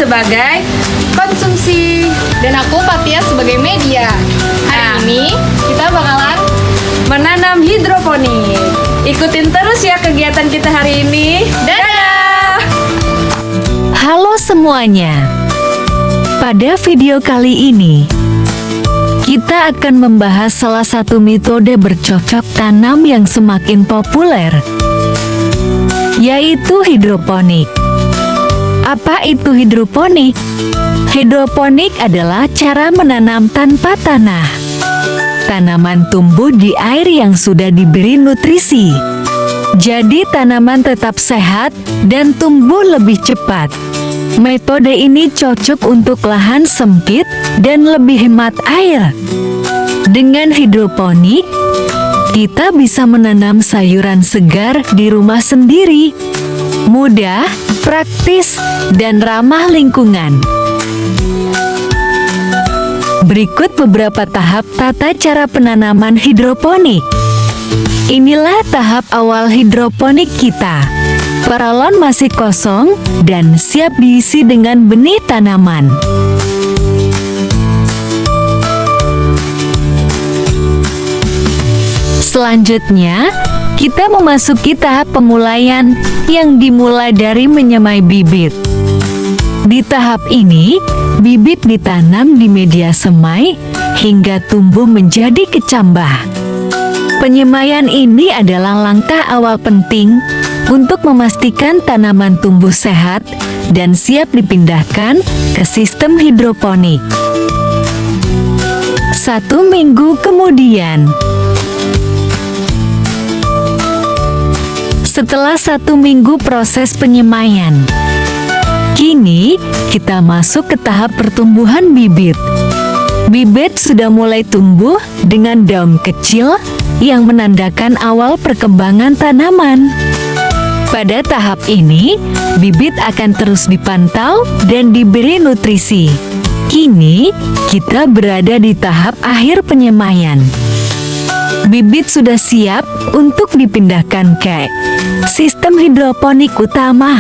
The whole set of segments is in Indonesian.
sebagai konsumsi. Dan aku Fatia sebagai media. Hari ini kita bakalan menanam hidroponik. Ikutin terus ya kegiatan kita hari ini. Dadah! Halo semuanya. Pada video kali ini, kita akan membahas salah satu metode bercocok tanam yang semakin populer, yaitu hidroponik. Apa itu hidroponik? Hidroponik adalah cara menanam tanpa tanah. Tanaman tumbuh di air yang sudah diberi nutrisi. Jadi tanaman tetap sehat dan tumbuh lebih cepat. Metode ini cocok untuk lahan sempit dan lebih hemat air. Dengan hidroponik, kita bisa menanam sayuran segar di rumah sendiri. Mudah, praktis, dan ramah lingkungan. Berikut beberapa tahap tata cara penanaman hidroponik. Inilah tahap awal hidroponik kita. Paralon masih kosong dan siap diisi dengan benih tanaman. Selanjutnya, kita memasuki tahap pemulaian yang dimulai dari menyemai bibit. Di tahap ini, bibit ditanam di media semai hingga tumbuh menjadi kecambah. Penyemaian ini adalah langkah awal penting untuk memastikan tanaman tumbuh sehat dan siap dipindahkan ke sistem hidroponik. 1 minggu kemudian. Setelah 1 minggu proses penyemaian, kini kita masuk ke tahap pertumbuhan bibit. Bibit sudah mulai tumbuh dengan daun kecil yang menandakan awal perkembangan tanaman. Pada tahap ini, bibit akan terus dipantau dan diberi nutrisi. Kini, kita berada di tahap akhir penyemaian. Bibit sudah siap untuk dipindahkan ke sistem hidroponik utama.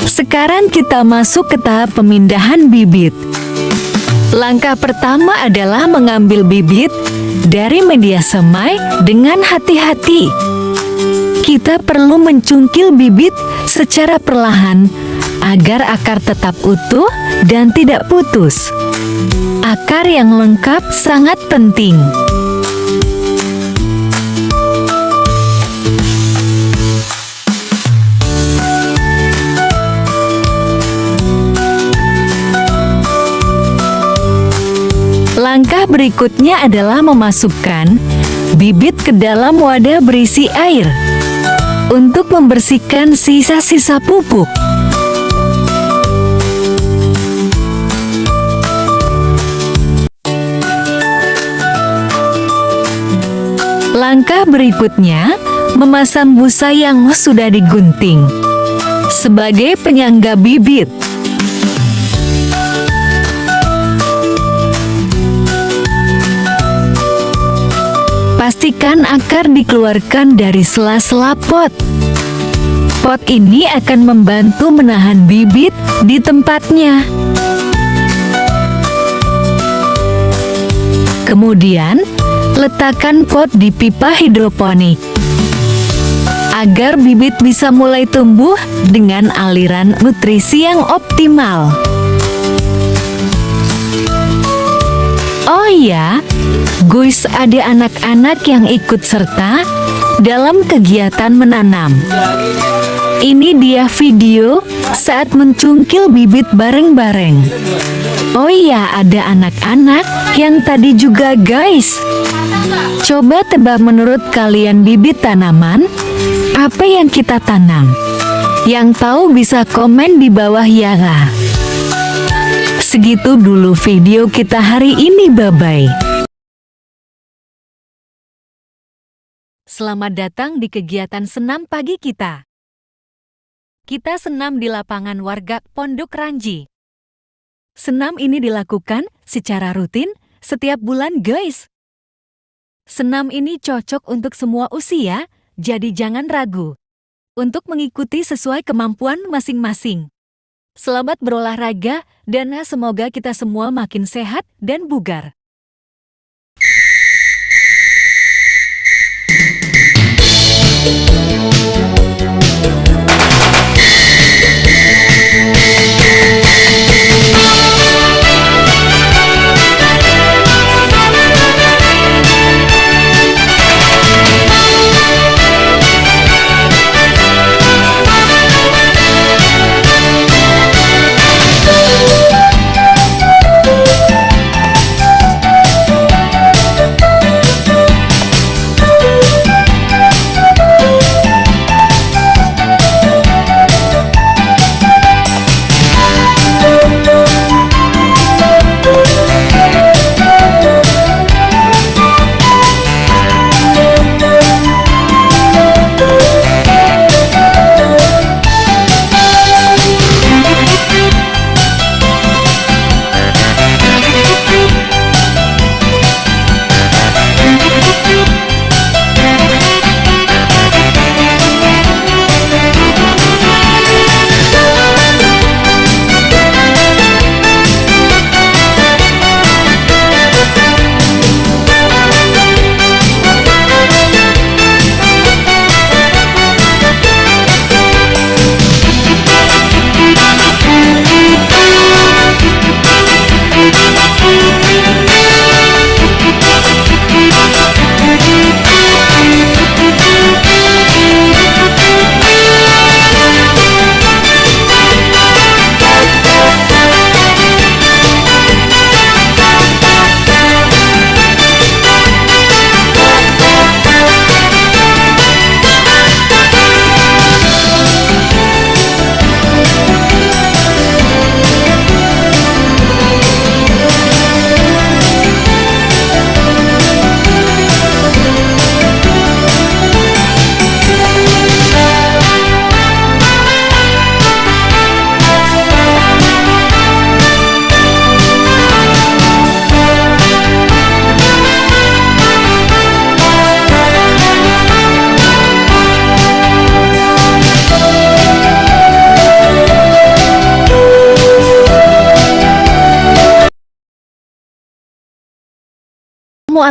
Sekarang kita masuk ke tahap pemindahan bibit. Langkah pertama adalah mengambil bibit dari media semai dengan hati-hati. Kita perlu mencungkil bibit secara perlahan agar akar tetap utuh dan tidak putus. Akar yang lengkap sangat penting. Langkah berikutnya adalah memasukkan bibit ke dalam wadah berisi air untuk membersihkan sisa-sisa pupuk. Langkah berikutnya, memasang busa yang sudah digunting sebagai penyangga bibit. Pastikan akar dikeluarkan dari sela-sela pot. Pot ini akan membantu menahan bibit di tempatnya. Kemudian, letakkan pot di pipa hidroponik agar bibit bisa mulai tumbuh dengan aliran nutrisi yang optimal. Oh iya, guys, ada anak-anak yang ikut serta dalam kegiatan menanam. Ini dia video saat mencungkil bibit bareng-bareng. Oh iya, ada anak-anak yang tadi juga, guys. Coba tebak menurut kalian bibit tanaman apa yang kita tanam? Yang tahu bisa komen di bawah ya. Segitu dulu video kita hari ini, bye-bye. Selamat datang di kegiatan senam pagi kita. Kita senam di lapangan warga Pondok Ranji. Senam ini dilakukan secara rutin setiap bulan, guys. Senam ini cocok untuk semua usia, jadi jangan ragu untuk mengikuti sesuai kemampuan masing-masing. Selamat berolahraga dan semoga kita semua makin sehat dan bugar.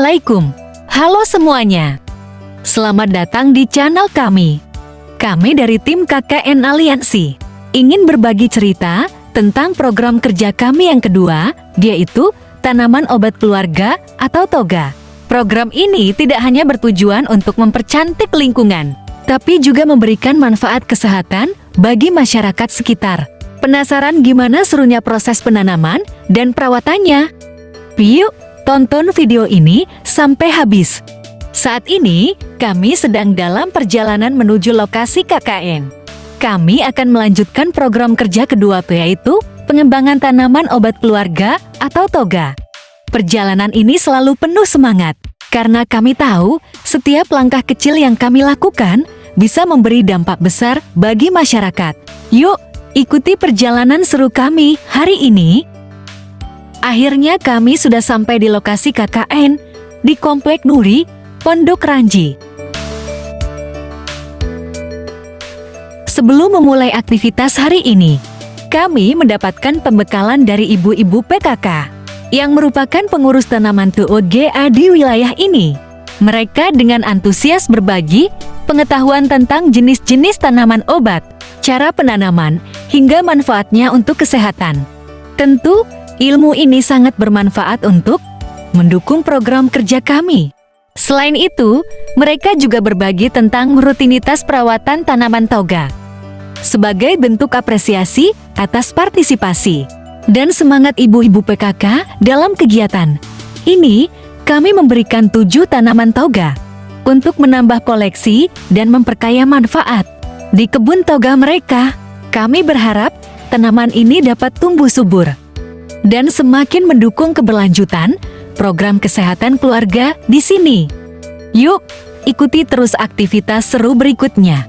Assalamualaikum. Halo semuanya. Selamat datang di channel kami. Kami dari tim KKN Aliansi ingin berbagi cerita tentang program kerja kami yang kedua, yaitu tanaman obat keluarga atau toga. Program ini tidak hanya bertujuan untuk mempercantik lingkungan, tapi juga memberikan manfaat kesehatan bagi masyarakat sekitar. Penasaran gimana serunya proses penanaman dan perawatannya? Yuk, tonton video ini sampai habis. Saat ini, kami sedang dalam perjalanan menuju lokasi KKN. Kami akan melanjutkan program kerja kedua, yaitu pengembangan tanaman obat keluarga atau toga. Perjalanan ini selalu penuh semangat, karena kami tahu setiap langkah kecil yang kami lakukan bisa memberi dampak besar bagi masyarakat. Yuk, ikuti perjalanan seru kami hari ini. Akhirnya kami sudah sampai di lokasi KKN di Komplek Nuri, Pondok Ranji. Sebelum memulai aktivitas hari ini, kami mendapatkan pembekalan dari ibu-ibu PKK yang merupakan pengurus tanaman TOGA di wilayah ini. Mereka dengan antusias berbagi pengetahuan tentang jenis-jenis tanaman obat, cara penanaman, hingga manfaatnya untuk kesehatan. Tentu, ilmu ini sangat bermanfaat untuk mendukung program kerja kami. Selain itu, mereka juga berbagi tentang rutinitas perawatan tanaman toga sebagai bentuk apresiasi atas partisipasi dan semangat ibu-ibu PKK dalam kegiatan. Ini, kami memberikan 7 tanaman toga untuk menambah koleksi dan memperkaya manfaat di kebun toga mereka. Kami berharap tanaman ini dapat tumbuh subur dan semakin mendukung keberlanjutan program kesehatan keluarga di sini. Yuk, ikuti terus aktivitas seru berikutnya.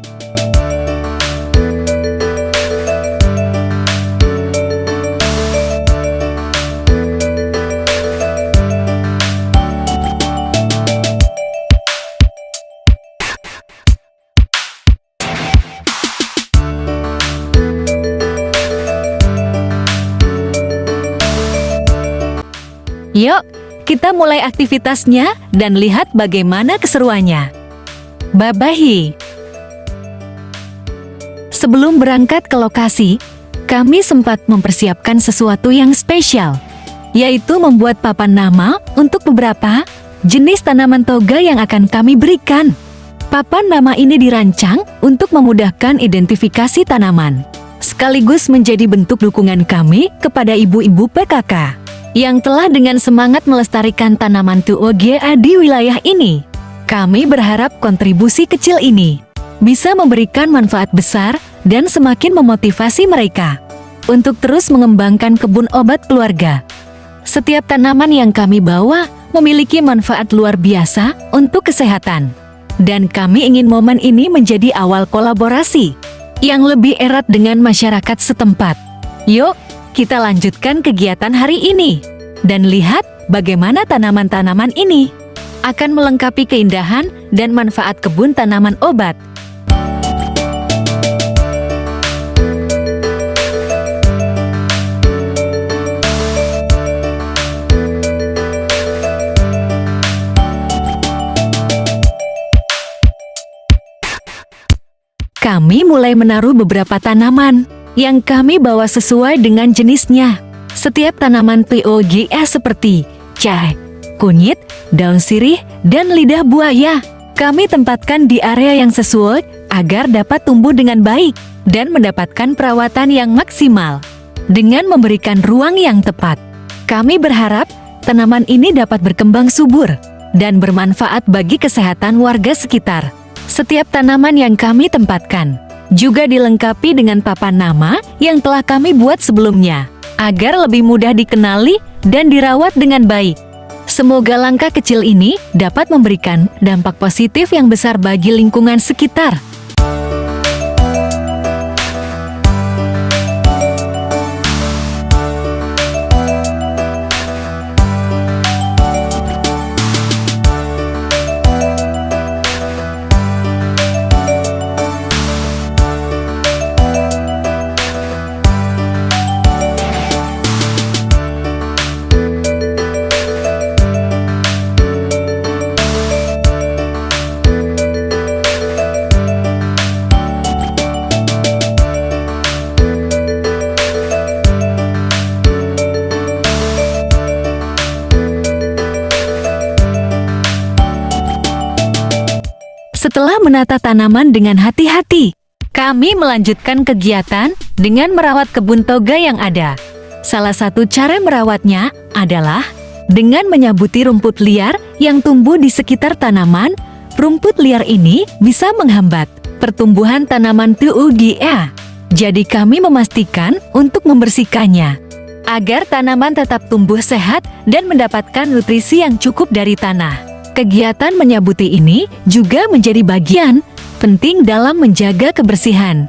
Yuk, kita mulai aktivitasnya dan lihat bagaimana keseruannya. Babahi. Sebelum berangkat ke lokasi, kami sempat mempersiapkan sesuatu yang spesial, yaitu membuat papan nama untuk beberapa jenis tanaman toga yang akan kami berikan. Papan nama ini dirancang untuk memudahkan identifikasi tanaman, sekaligus menjadi bentuk dukungan kami kepada ibu-ibu PKK yang telah dengan semangat melestarikan tanaman TOGA di wilayah ini. Kami berharap kontribusi kecil ini bisa memberikan manfaat besar dan semakin memotivasi mereka untuk terus mengembangkan kebun obat keluarga. Setiap tanaman yang kami bawa memiliki manfaat luar biasa untuk kesehatan. Dan kami ingin momen ini menjadi awal kolaborasi yang lebih erat dengan masyarakat setempat. Yuk, kita lanjutkan kegiatan hari ini dan lihat bagaimana tanaman-tanaman ini akan melengkapi keindahan dan manfaat kebun tanaman obat. Kami mulai menaruh beberapa tanaman yang kami bawa sesuai dengan jenisnya. Setiap tanaman TOGA seperti cai, kunyit, daun sirih, dan lidah buaya kami tempatkan di area yang sesuai agar dapat tumbuh dengan baik dan mendapatkan perawatan yang maksimal. Dengan memberikan ruang yang tepat, kami berharap tanaman ini dapat berkembang subur dan bermanfaat bagi kesehatan warga sekitar. Setiap tanaman yang kami tempatkan juga dilengkapi dengan papan nama yang telah kami buat sebelumnya, agar lebih mudah dikenali dan dirawat dengan baik. Semoga langkah kecil ini dapat memberikan dampak positif yang besar bagi lingkungan sekitar. Setelah menata tanaman dengan hati-hati, kami melanjutkan kegiatan dengan merawat kebun toga yang ada. Salah satu cara merawatnya adalah dengan menyabuti rumput liar yang tumbuh di sekitar tanaman. Rumput liar ini bisa menghambat pertumbuhan tanaman TOGA. Jadi kami memastikan untuk membersihkannya agar tanaman tetap tumbuh sehat dan mendapatkan nutrisi yang cukup dari tanah. Kegiatan menyabuti ini juga menjadi bagian penting dalam menjaga kebersihan.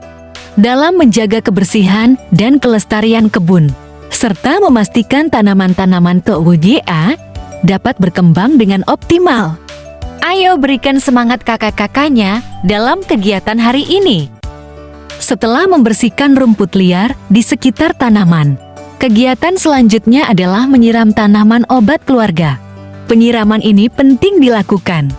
Dalam menjaga kebersihan dan kelestarian kebun, serta memastikan tanaman-tanaman TOGA dapat berkembang dengan optimal. Ayo berikan semangat kakak-kakaknya dalam kegiatan hari ini. Setelah membersihkan rumput liar di sekitar tanaman, kegiatan selanjutnya adalah menyiram tanaman obat keluarga. Penyiraman ini penting dilakukan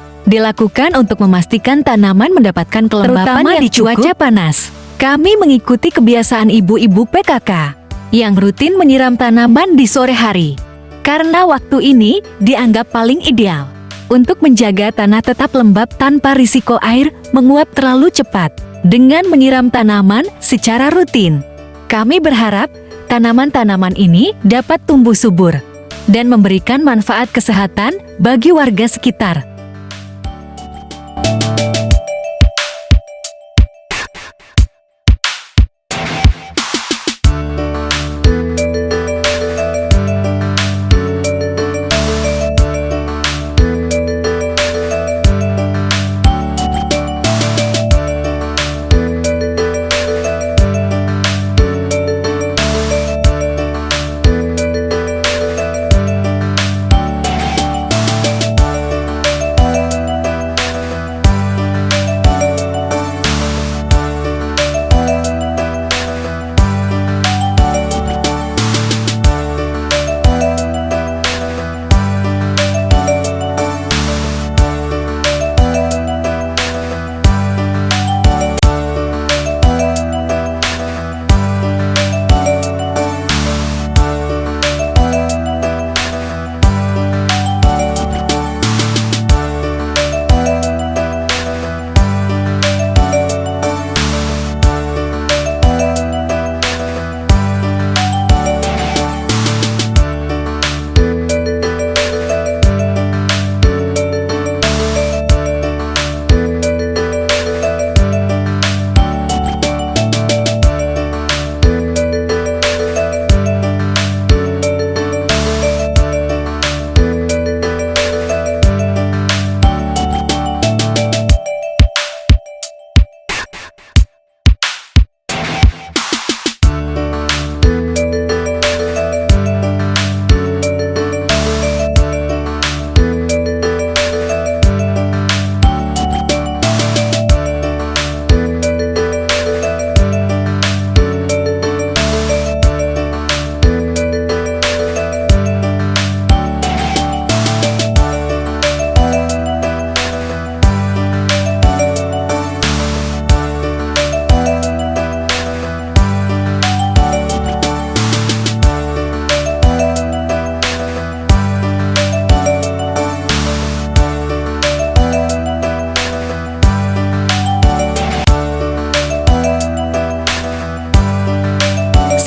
untuk memastikan tanaman mendapatkan kelembapan yang di cuaca panas. Kami mengikuti kebiasaan ibu-ibu PKK yang rutin menyiram tanaman di sore hari, karena waktu ini dianggap paling ideal untuk menjaga tanah tetap lembab tanpa risiko air menguap terlalu cepat. Dengan menyiram tanaman secara rutin, kami berharap tanaman-tanaman ini dapat tumbuh subur dan memberikan manfaat kesehatan bagi warga sekitar.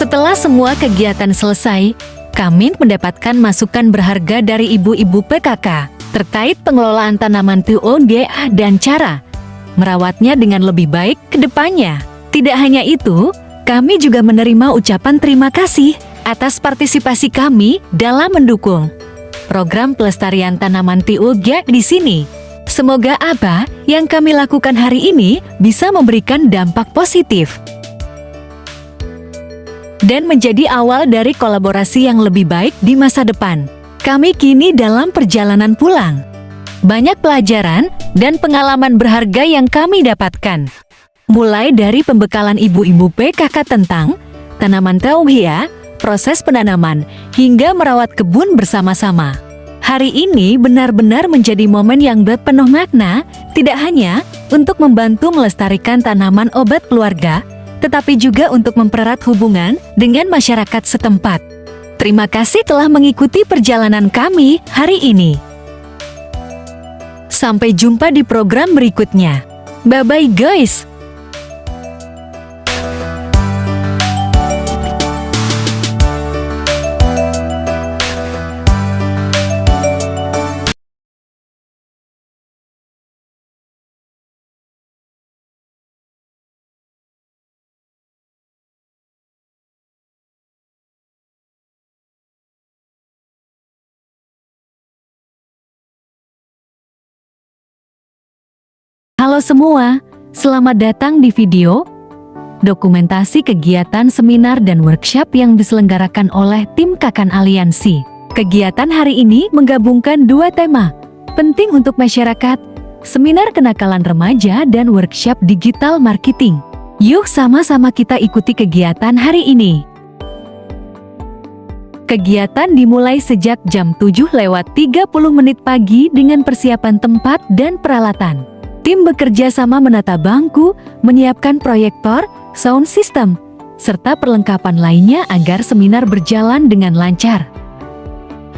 Setelah semua kegiatan selesai, kami mendapatkan masukan berharga dari ibu-ibu PKK terkait pengelolaan tanaman TOGA dan cara merawatnya dengan lebih baik ke depannya. Tidak hanya itu, kami juga menerima ucapan terima kasih atas partisipasi kami dalam mendukung program pelestarian tanaman TOGA di sini. Semoga apa yang kami lakukan hari ini bisa memberikan dampak positif dan menjadi awal dari kolaborasi yang lebih baik di masa depan. Kami kini dalam perjalanan pulang. Banyak pelajaran dan pengalaman berharga yang kami dapatkan. Mulai dari pembekalan ibu-ibu PKK tentang tanaman TOGA, proses penanaman, hingga merawat kebun bersama-sama. Hari ini benar-benar menjadi momen yang penuh makna, tidak hanya untuk membantu melestarikan tanaman obat keluarga, tetapi juga untuk mempererat hubungan dengan masyarakat setempat. Terima kasih telah mengikuti perjalanan kami hari ini. Sampai jumpa di program berikutnya. Bye-bye guys! Halo semua, selamat datang di video dokumentasi kegiatan seminar dan workshop yang diselenggarakan oleh tim Kakan Aliansi. Kegiatan hari ini menggabungkan dua tema, penting untuk masyarakat, seminar kenakalan remaja dan workshop digital marketing. Yuk sama-sama kita ikuti kegiatan hari ini. Kegiatan dimulai sejak jam 7:30 pagi dengan persiapan tempat dan peralatan. Tim bekerja sama menata bangku, menyiapkan proyektor, sound system, serta perlengkapan lainnya agar seminar berjalan dengan lancar.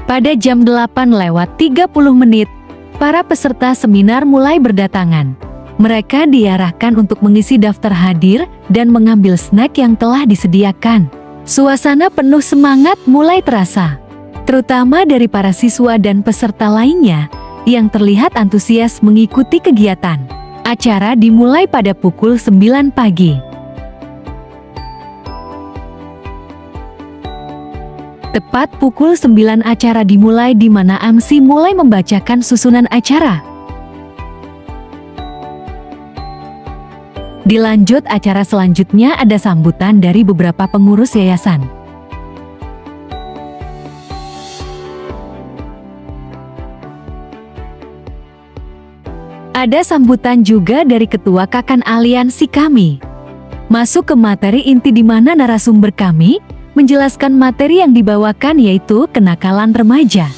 Pada jam 8:30, para peserta seminar mulai berdatangan. Mereka diarahkan untuk mengisi daftar hadir dan mengambil snack yang telah disediakan. Suasana penuh semangat mulai terasa, terutama dari para siswa dan peserta lainnya yang terlihat antusias mengikuti kegiatan. Acara dimulai pada pukul 9 pagi. Tepat pukul 9 acara dimulai di mana MC mulai membacakan susunan acara. Dilanjut acara selanjutnya ada sambutan dari beberapa pengurus yayasan. Ada sambutan juga dari Ketua Kakan Aliansi kami. Masuk ke materi inti di mana narasumber kami menjelaskan materi yang dibawakan yaitu kenakalan remaja.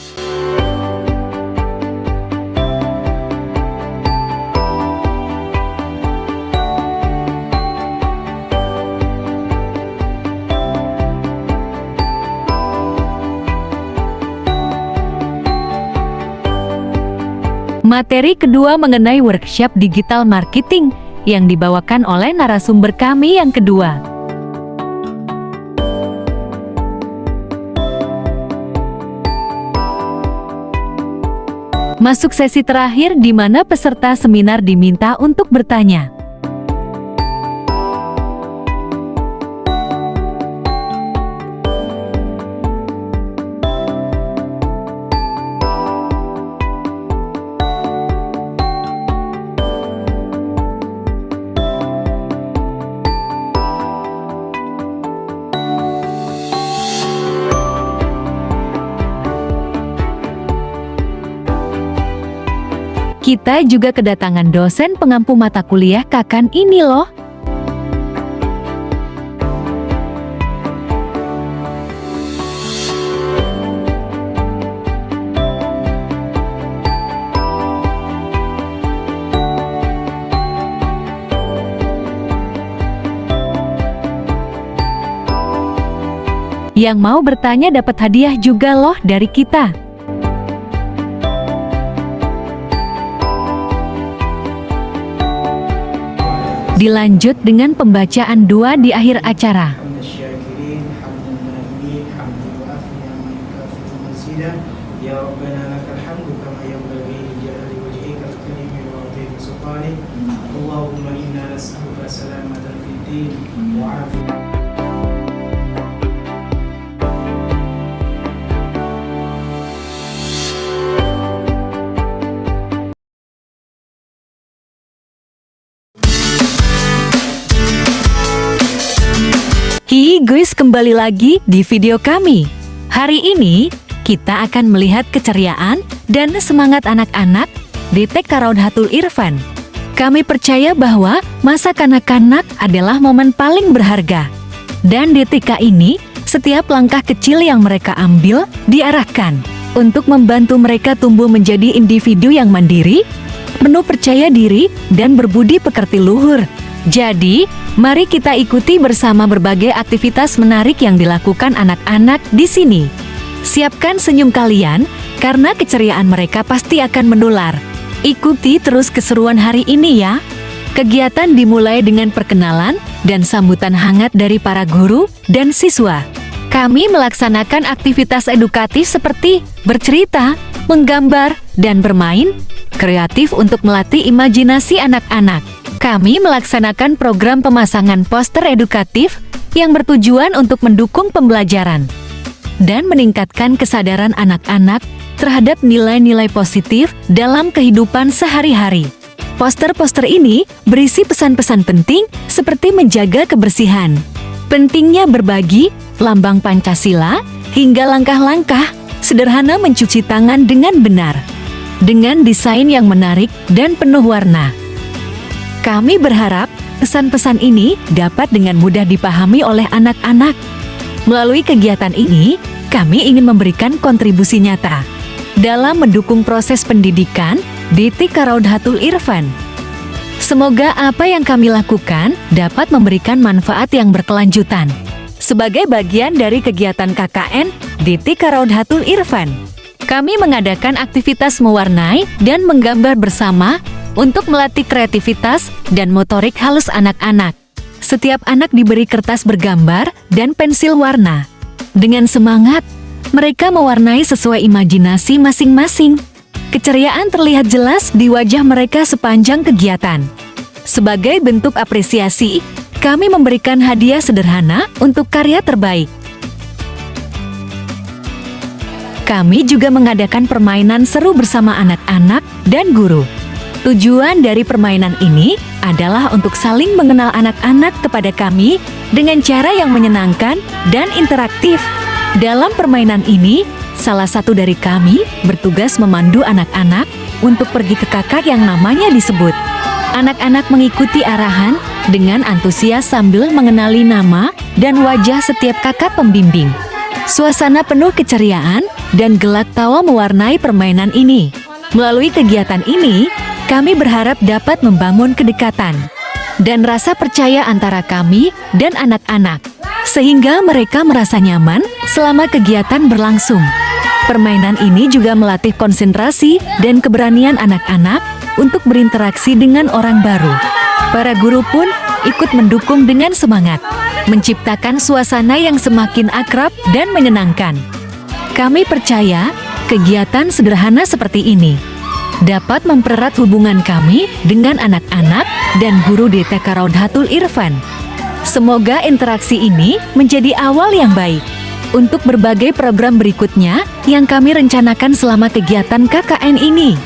Materi kedua mengenai workshop digital marketing yang dibawakan oleh narasumber kami yang kedua. Masuk sesi terakhir di mana peserta seminar diminta untuk bertanya. Kita juga kedatangan dosen pengampu mata kuliah Kakan ini loh. Yang mau bertanya dapat hadiah juga loh dari kita. Dilanjut dengan pembacaan doa di akhir acara. مسجدا يا ربنا لك الحمد كما ينبغي لجلال وجهك الكريم وعظيم سلطانك اللهم إنا نسألك سلامة في الدين وعافية. Hi guys, kembali lagi di video kami. Hari ini kita akan melihat keceriaan dan semangat anak-anak di TK Raudhatul Irfan. Kami percaya bahwa masa kanak-kanak adalah momen paling berharga. Dan di TK ini, setiap langkah kecil yang mereka ambil diarahkan untuk membantu mereka tumbuh menjadi individu yang mandiri, penuh percaya diri, dan berbudi pekerti luhur. Jadi, mari kita ikuti bersama berbagai aktivitas menarik yang dilakukan anak-anak di sini. Siapkan senyum kalian, karena keceriaan mereka pasti akan menular. Ikuti terus keseruan hari ini ya. Kegiatan dimulai dengan perkenalan dan sambutan hangat dari para guru dan siswa. Kami melaksanakan aktivitas edukatif seperti bercerita, menggambar, dan bermain, kreatif untuk melatih imajinasi anak-anak. Kami melaksanakan program pemasangan poster edukatif yang bertujuan untuk mendukung pembelajaran dan meningkatkan kesadaran anak-anak terhadap nilai-nilai positif dalam kehidupan sehari-hari. Poster-poster ini berisi pesan-pesan penting seperti menjaga kebersihan, pentingnya berbagi, lambang Pancasila, hingga langkah-langkah sederhana mencuci tangan dengan benar, dengan desain yang menarik dan penuh warna. Kami berharap pesan-pesan ini dapat dengan mudah dipahami oleh anak-anak. Melalui kegiatan ini, kami ingin memberikan kontribusi nyata dalam mendukung proses pendidikan di TK Raudhatul Irfan. Semoga apa yang kami lakukan dapat memberikan manfaat yang berkelanjutan. Sebagai bagian dari kegiatan KKN di TK Raudhatul Irfan, kami mengadakan aktivitas mewarnai dan menggambar bersama untuk melatih kreativitas dan motorik halus anak-anak. Setiap anak diberi kertas bergambar dan pensil warna. Dengan semangat, mereka mewarnai sesuai imajinasi masing-masing. Keceriaan terlihat jelas di wajah mereka sepanjang kegiatan. Sebagai bentuk apresiasi, kami memberikan hadiah sederhana untuk karya terbaik. Kami juga mengadakan permainan seru bersama anak-anak dan guru. Tujuan dari permainan ini adalah untuk saling mengenal anak-anak kepada kami dengan cara yang menyenangkan dan interaktif. Dalam permainan ini, salah satu dari kami bertugas memandu anak-anak untuk pergi ke kakak yang namanya disebut. Anak-anak mengikuti arahan dengan antusias sambil mengenali nama dan wajah setiap kakak pembimbing. Suasana penuh keceriaan dan gelak tawa mewarnai permainan ini. Melalui kegiatan ini, kami berharap dapat membangun kedekatan dan rasa percaya antara kami dan anak-anak, sehingga mereka merasa nyaman selama kegiatan berlangsung. Permainan ini juga melatih konsentrasi dan keberanian anak-anak untuk berinteraksi dengan orang baru. Para guru pun ikut mendukung dengan semangat, menciptakan suasana yang semakin akrab dan menyenangkan. Kami percaya kegiatan sederhana seperti ini dapat mempererat hubungan kami dengan anak-anak dan guru di TK Raudhatul Irfan. Semoga interaksi ini menjadi awal yang baik untuk berbagai program berikutnya yang kami rencanakan selama kegiatan KKN ini.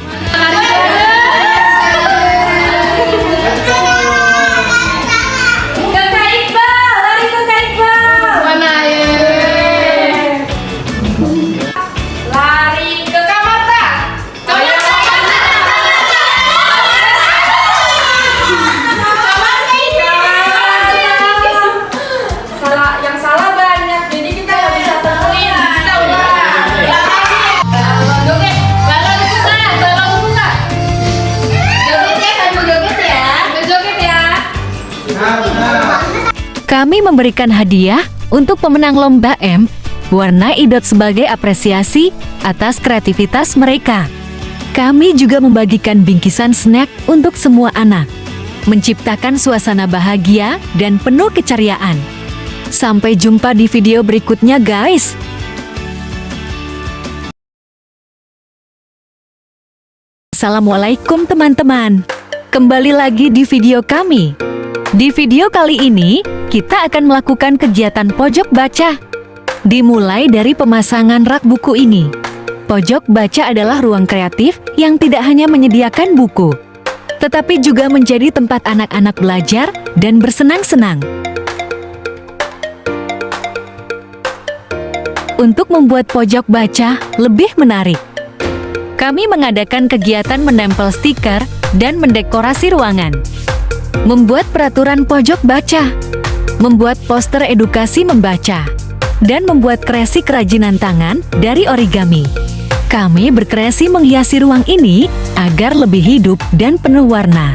Kami memberikan hadiah untuk pemenang lomba M Warna Idot sebagai apresiasi atas kreativitas mereka. Kami juga membagikan bingkisan snack untuk semua anak, menciptakan suasana bahagia dan penuh keceriaan. Sampai jumpa di video berikutnya guys. Assalamualaikum teman-teman. Kembali lagi di video kami. Di video kali ini, kita akan melakukan kegiatan pojok baca. Dimulai dari pemasangan rak buku ini. Pojok baca adalah ruang kreatif yang tidak hanya menyediakan buku, tetapi juga menjadi tempat anak-anak belajar dan bersenang-senang. Untuk membuat pojok baca lebih menarik, kami mengadakan kegiatan menempel stiker dan mendekorasi ruangan, membuat peraturan pojok baca, membuat poster edukasi membaca, dan membuat kreasi kerajinan tangan dari origami. Kami berkreasi menghiasi ruang ini agar lebih hidup dan penuh warna.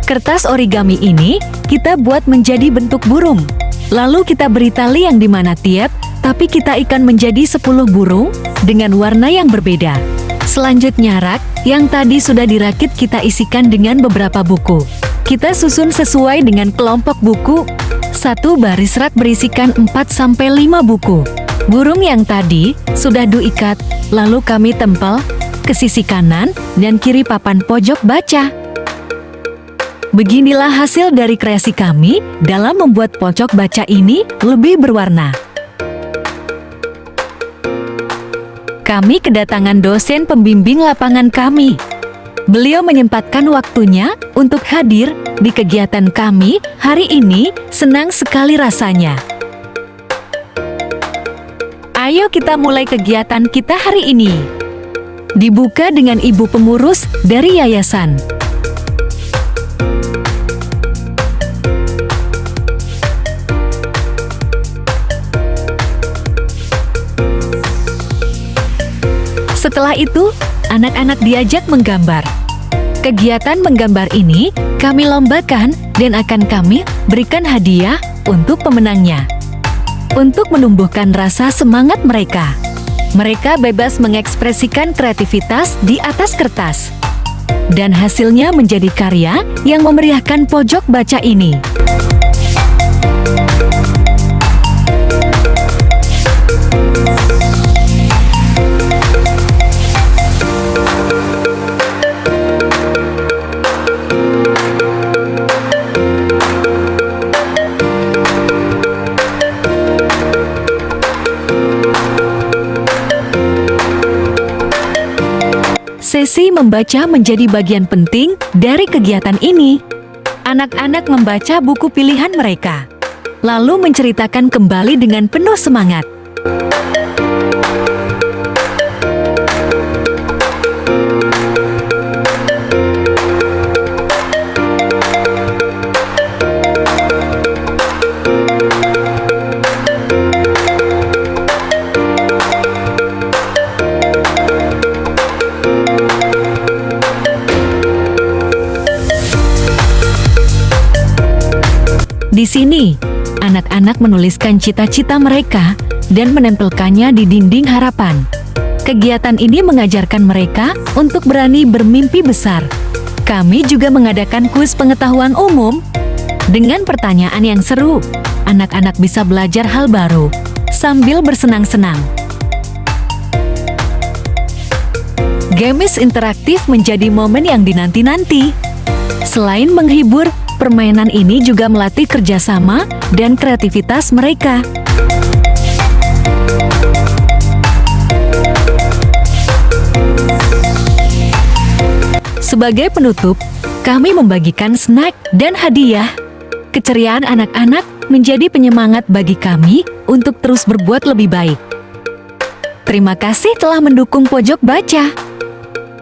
Kertas origami ini kita buat menjadi bentuk burung. Lalu kita beri tali yang dimana tiap, tapi kita ikan menjadi 10 burung dengan warna yang berbeda. Selanjutnya rak yang tadi sudah dirakit kita isikan dengan beberapa buku. Kita susun sesuai dengan kelompok buku. Satu baris rak berisikan 4-5 buku. Burung yang tadi sudah diikat, lalu kami tempel ke sisi kanan dan kiri papan pojok baca. Beginilah hasil dari kreasi kami dalam membuat pojok baca ini lebih berwarna. Kami kedatangan dosen pembimbing lapangan kami. Beliau menyempatkan waktunya untuk hadir di kegiatan kami hari ini. Senang sekali rasanya. Ayo kita mulai kegiatan kita hari ini. Dibuka dengan ibu pengurus dari yayasan. Setelah itu, anak-anak diajak menggambar. Kegiatan menggambar ini kami lombakan dan akan kami berikan hadiah untuk pemenangnya. Untuk menumbuhkan rasa semangat mereka, mereka bebas mengekspresikan kreativitas di atas kertas. Dan hasilnya menjadi karya yang memeriahkan pojok baca ini. Sesi membaca menjadi bagian penting dari kegiatan ini. Anak-anak membaca buku pilihan mereka, lalu menceritakan kembali dengan penuh semangat. Di sini, anak-anak menuliskan cita-cita mereka dan menempelkannya di dinding harapan. Kegiatan ini mengajarkan mereka untuk berani bermimpi besar. Kami juga mengadakan kuis pengetahuan umum. Dengan pertanyaan yang seru, anak-anak bisa belajar hal baru sambil bersenang-senang. Games interaktif menjadi momen yang dinanti-nanti. Selain menghibur, permainan ini juga melatih kerjasama dan kreativitas mereka. Sebagai penutup, kami membagikan snack dan hadiah. Keceriaan anak-anak menjadi penyemangat bagi kami untuk terus berbuat lebih baik. Terima kasih telah mendukung pojok baca.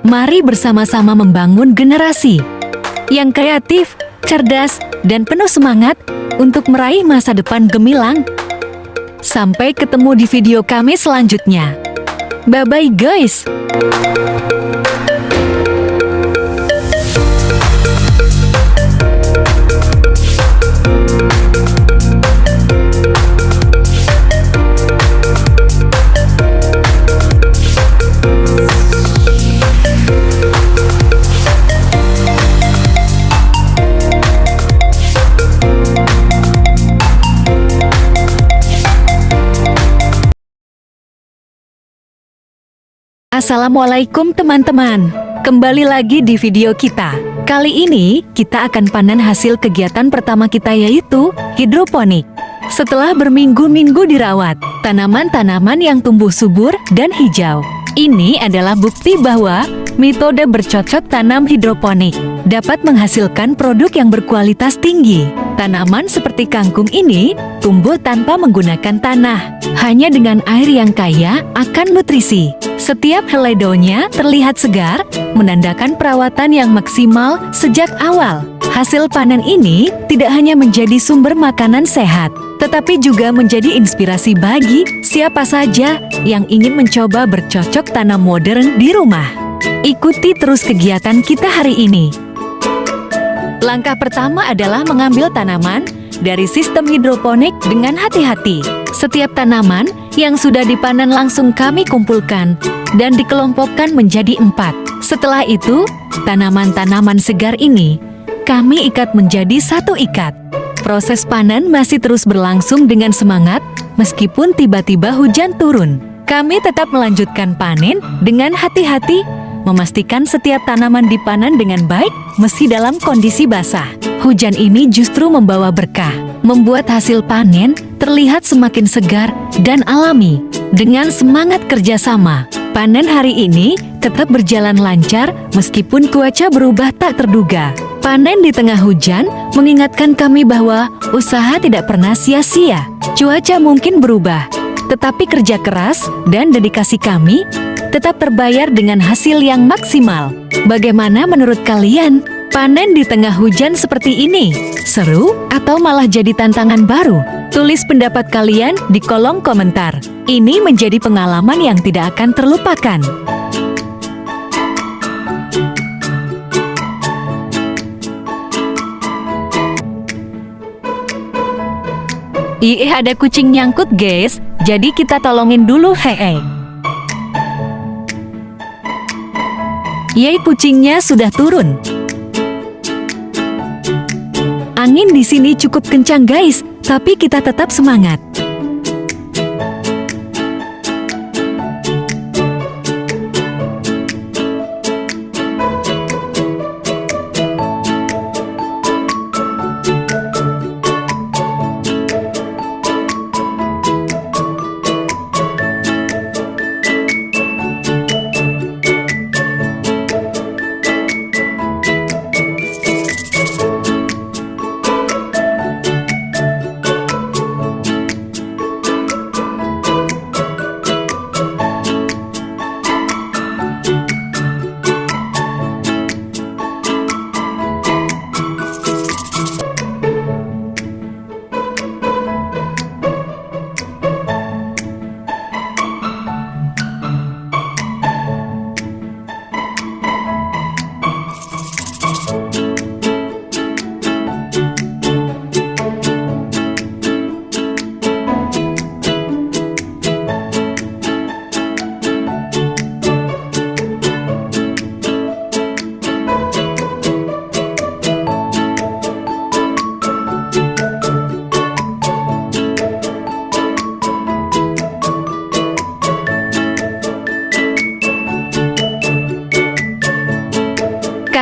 Mari bersama-sama membangun generasi yang kreatif, cerdas, dan penuh semangat untuk meraih masa depan gemilang. Sampai ketemu di video kami selanjutnya. Bye-bye guys! Assalamualaikum teman-teman. Kembali lagi di video kita. Kali ini kita akan panen hasil kegiatan pertama kita, yaitu hidroponik. Setelah berminggu-minggu dirawat, tanaman-tanaman yang tumbuh subur dan hijau. Ini adalah bukti bahwa metode bercocok tanam hidroponik dapat menghasilkan produk yang berkualitas tinggi. Tanaman seperti kangkung ini tumbuh tanpa menggunakan tanah, hanya dengan air yang kaya akan nutrisi. Setiap helai daunnya terlihat segar, menandakan perawatan yang maksimal sejak awal. Hasil panen ini tidak hanya menjadi sumber makanan sehat, tetapi juga menjadi inspirasi bagi siapa saja yang ingin mencoba bercocok tanam modern di rumah. Ikuti terus kegiatan kita hari ini. Langkah pertama adalah mengambil tanaman dari sistem hidroponik dengan hati-hati. Setiap tanaman yang sudah dipanen langsung kami kumpulkan dan dikelompokkan menjadi 4. Setelah itu, tanaman-tanaman segar ini kami ikat menjadi satu ikat. Proses panen masih terus berlangsung dengan semangat, meskipun tiba-tiba hujan turun. Kami tetap melanjutkan panen dengan hati-hati, memastikan setiap tanaman dipanen dengan baik meski dalam kondisi basah. Hujan ini justru membawa berkah, membuat hasil panen terlihat semakin segar dan alami. Dengan semangat kerjasama, panen hari ini tetap berjalan lancar meskipun cuaca berubah tak terduga. Panen di tengah hujan mengingatkan kami bahwa usaha tidak pernah sia-sia. Cuaca mungkin berubah, tetapi kerja keras dan dedikasi kami tetap terbayar dengan hasil yang maksimal. Bagaimana menurut kalian? Panen di tengah hujan seperti ini seru atau malah jadi tantangan baru? Tulis pendapat kalian di kolom komentar. Ini menjadi pengalaman yang tidak akan terlupakan. Ih, ada kucing nyangkut guys, jadi kita tolongin dulu hehe. Yeay, kucingnya sudah turun. Angin di sini cukup kencang guys, tapi kita tetap semangat.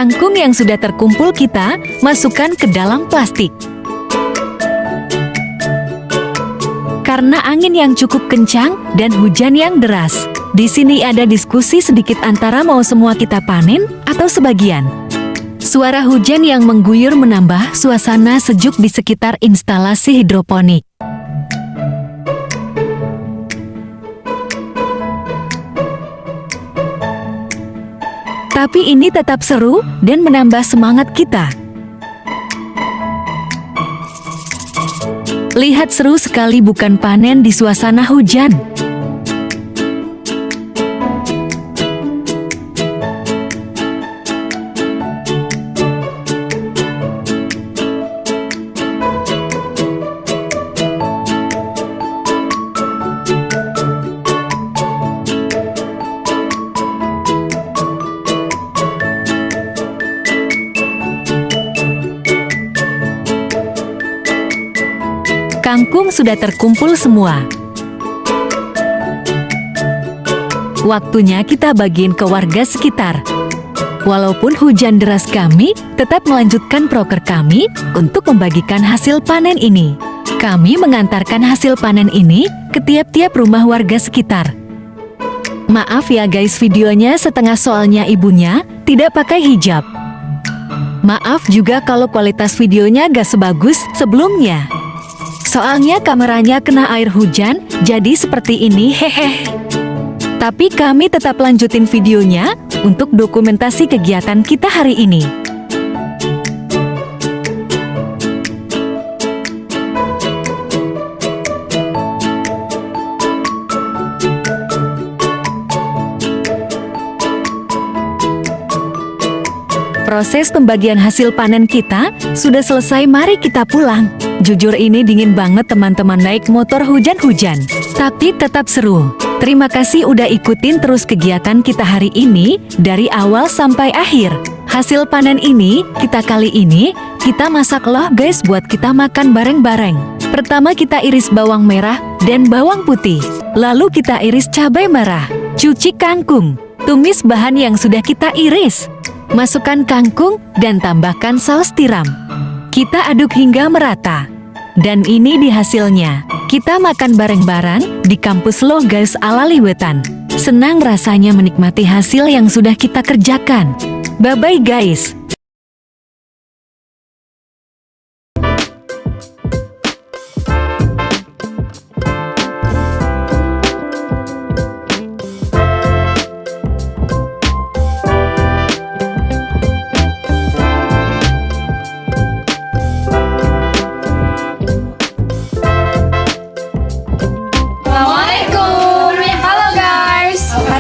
Kangkung yang sudah terkumpul kita masukkan ke dalam plastik. Karena angin yang cukup kencang dan hujan yang deras, di sini ada diskusi sedikit antara mau semua kita panen atau sebagian. Suara hujan yang mengguyur menambah suasana sejuk di sekitar instalasi hidroponik. Tapi ini tetap seru dan menambah semangat kita. Lihat, seru sekali bukan panen di suasana hujan. Kangkung sudah terkumpul semua. Waktunya kita bagiin ke warga sekitar. Walaupun hujan deras, kami tetap melanjutkan proker kami untuk membagikan hasil panen ini. Kami mengantarkan hasil panen ini ke tiap-tiap rumah warga sekitar. Maaf ya guys, videonya setengah soalnya ibunya tidak pakai hijab. Maaf juga kalau kualitas videonya gak sebagus sebelumnya. Soalnya kameranya kena air hujan, jadi seperti ini, hehe. Tapi kami tetap lanjutin videonya untuk dokumentasi kegiatan kita hari ini. Proses pembagian hasil panen kita sudah selesai, mari kita pulang. Jujur ini dingin banget teman-teman, naik motor hujan-hujan. Tapi tetap seru. Terima kasih udah ikutin terus kegiatan kita hari ini dari awal sampai akhir. Hasil panen ini kali ini kita masak loh guys, buat kita makan bareng-bareng. Pertama kita iris bawang merah dan bawang putih. Lalu kita iris cabai merah. Cuci kangkung. Tumis bahan yang sudah kita iris. Masukkan kangkung dan tambahkan saus tiram. Kita aduk hingga merata. Dan ini di hasilnya. Kita makan bareng-bareng di kampus loh guys ala liwetan. Senang rasanya menikmati hasil yang sudah kita kerjakan. Bye-bye guys.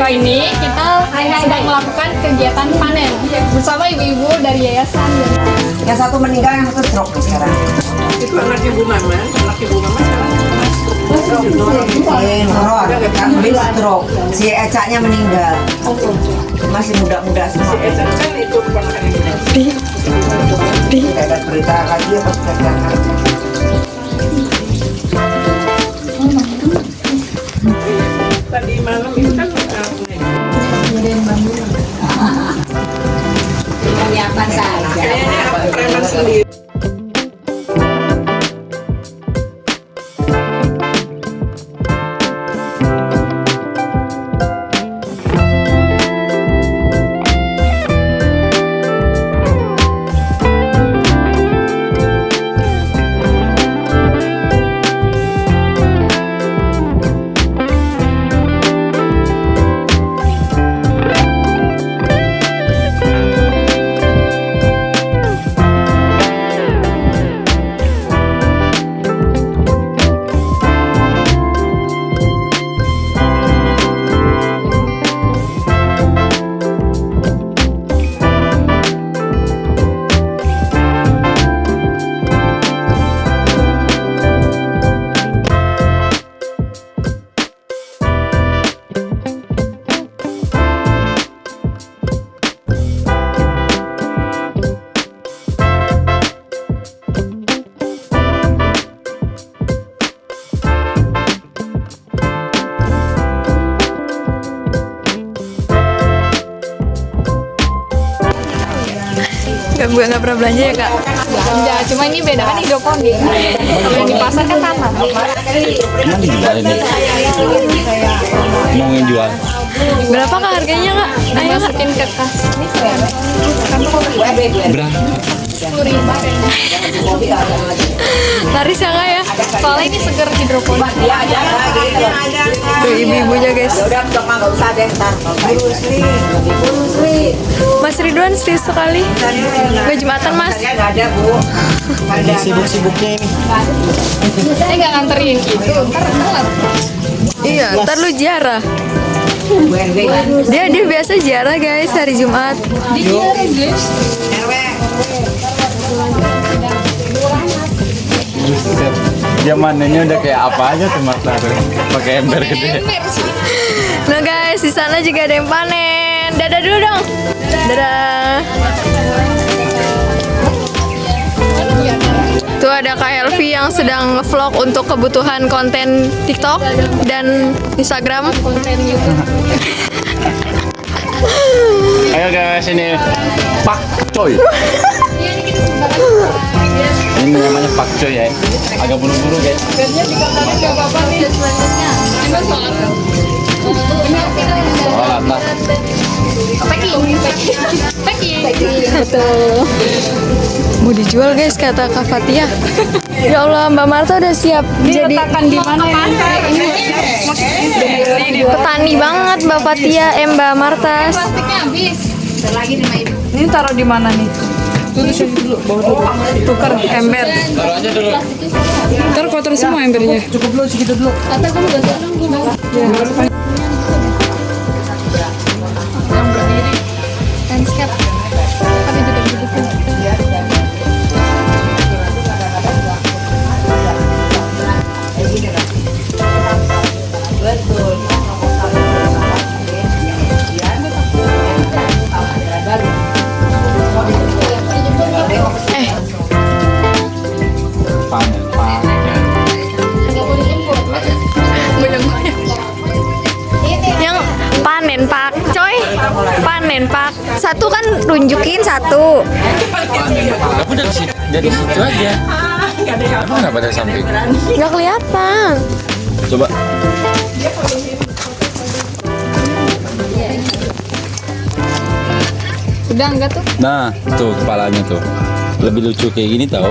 Kali ini kita sedang melakukan kegiatan panen bersama ibu-ibu dari yayasan. Yang satu meninggal, yang satu stroke sekarang. Itu anak ibu mama Horor, kan beli stroke. Si Eca-nya meninggal. Masih muda-muda semua. Eca kan itu keponakan ini. Ada berita lagi apa sekarang? Tadi malam itu kan Menyiapkan saja. kayaknya aku preman sendiri. Nggak pernah belanja ya kak? Belanja, cuma ini beda kan hidroponik. Kalau yang di pasar kan tanah. Emang dijual ini? Mau ngejual? Berapa kak harganya kak? Ayo kak. Masukin ke kas. Berapa? 10.000. Laris ya kak ya? Soalnya ini seger hidroponik. Tuh ibu-ibunya guys. Udah nggak usah deh ntar. Mas Ridwan serius sekali. Gak Jumatan mas. Nggak ada bu. Sibuk-sibuknya ini. Nggak nganterin gitu. Ntar telat. Iya, ntar lu ziarah. Dia biasa ziarah guys hari Jumat. Buset. Dia manennya udah kayak apa aja tuh Mas Laru. Pakai ember gede. Nah guys, di sana juga ada yang panen. Dadah dulu dong. Dadah. Tuh ada Kak Elvi yang sedang vlog untuk kebutuhan konten TikTok dan Instagram. Konten YouTube. Ayo guys, ini Pak Coy. Ini namanya Pak Coy ya. Agak buru-buru guys. Biasanya dikatakan gak apa-apa nih selanjutnya. Ini soal. Oh, latah. Packing. Betul. Mau dijual guys kata Kak Fatia. Ya Allah, Mbak Marta udah siap jadi Letakkan di mana ini? petani banget Mbak Fatia, Mbak Marta. Ini taruh di mana nih? Tulis aja dulu, bawa dulu. Tukar ember. Taruh aja dulu. Ntar kotor semua embernya. Cukup dulu segitu dulu. Panen Pak. Yang panen Pak Coy, panen Pak. Satu kan tunjukin satu. Kamu dari situ aja. Kamu kenapa dari samping? Nggak kelihatan. Coba. Udah enggak tuh? Nah, tuh kepalanya tuh. Lebih lucu kayak gini tau.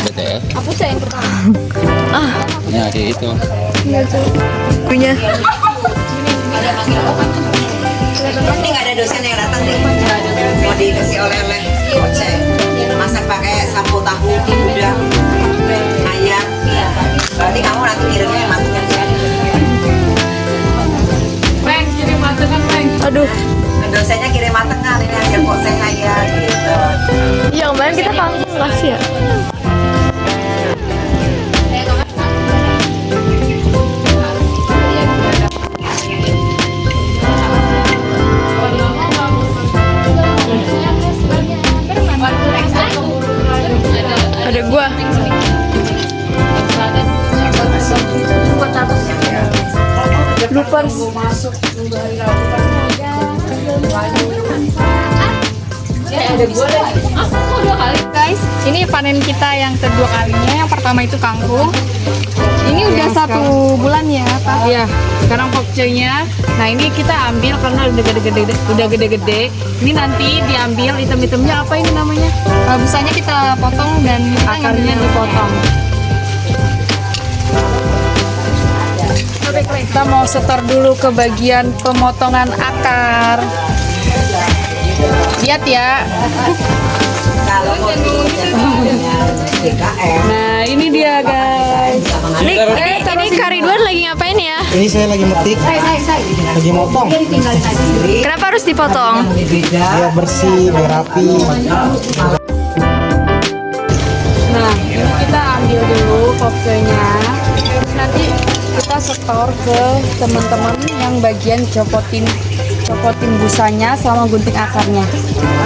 BTS. Aku saya yang pertama. Ya kayak gitu. Punya. Ini nggak ada dosen yang datang deh. Mau dikasih oleh-oleh goceng. Masak pakai sampo tahu, udang, ayam. Berarti kamu nanti ngirimnya yang matangnya. Peng, kirim matengan, Peng. Aduh. Dosennya kirim matangnya, ini hasil goceng aja gitu. Yang kemarin kita kangkung kasih ya. Ada gua. Bloopers. Guys, ini panen kita yang kedua kalinya. Yang pertama itu kangkung. Ini udah 1 bulan ya, Pak? Iya, sekarang pokcoynya. Nah ini kita ambil karena udah gede-gede. Ini nanti diambil item-itemnya apa ini namanya? Busanya kita potong dan Akarnya dipotong. Kita mau setor dulu ke bagian pemotongan akar. Lihat ya. Kalau mau DKM, Nah ini dia guys. Ini Kak Ridwan lagi ngapain ya? Ini saya lagi metik, lagi motong. Kenapa harus dipotong? Biar bersih, biar rapi. Nah ini kita ambil dulu pokcoynya. Nanti kita setor ke teman-teman yang bagian copotin busanya sama gunting akarnya.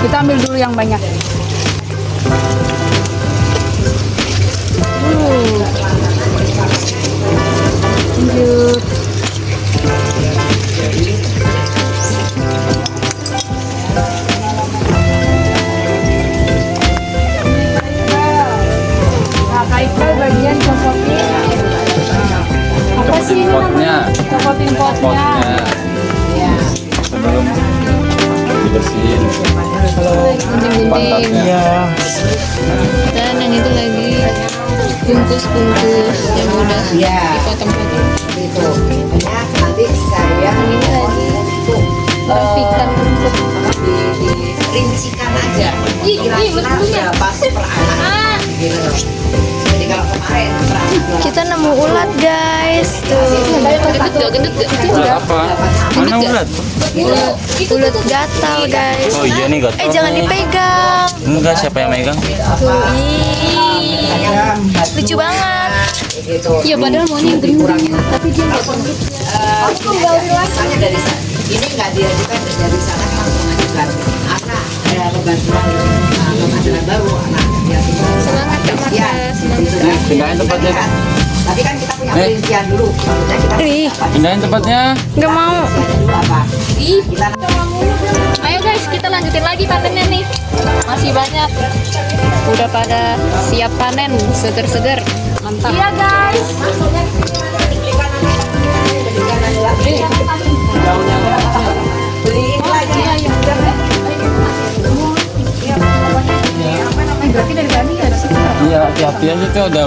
Kita ambil dulu yang banyak. Lanjut. Nah, Kaikal bagian copotin. Apa sih ini namanya? Copotin potnya. Sebelum dibersihin. Gunting-gunting. Iya. Dan yang itu lagi bungkus-bungkus yang udah Iya. dipotong-potong. Gitu. Makanya nanti saya Ini lagi rapikan. dirincikan aja. Kira-kira berapa per anak. Gitu. Jadi kalau kemarin per anak Kita nemu ulat guys. Tuh. Gendut gak? Ulat apa? Mana ulat? Ulat gatal guys. Oh iya nih gatal. Jangan dipegang. Enggak, siapa yang megang? Tuh. Ih, lucu banget. gitu. Iya padahal maunya yang gendut. Tapi dia nggak Misalnya dari sana, ini nggak diajukan dari sana langsung mengajukan. Karena ada pembantuan penghasilan baru anak yang Semangat Kak Marta, semangat. gitu kan. Pindahin tempatnya. Tapi kan kita punya perincian dulu. Maksudnya kita Ih, Pindahin tempatnya. nggak mau. dulu apa? Kita kita lanjutin lagi panennya nih. Masih banyak. Udah pada siap panen, seger-seger. Mantap. Iya guys. Beliin lagi. Berarti dari kami ya di situ. Iya, hati-hati aja tuh ada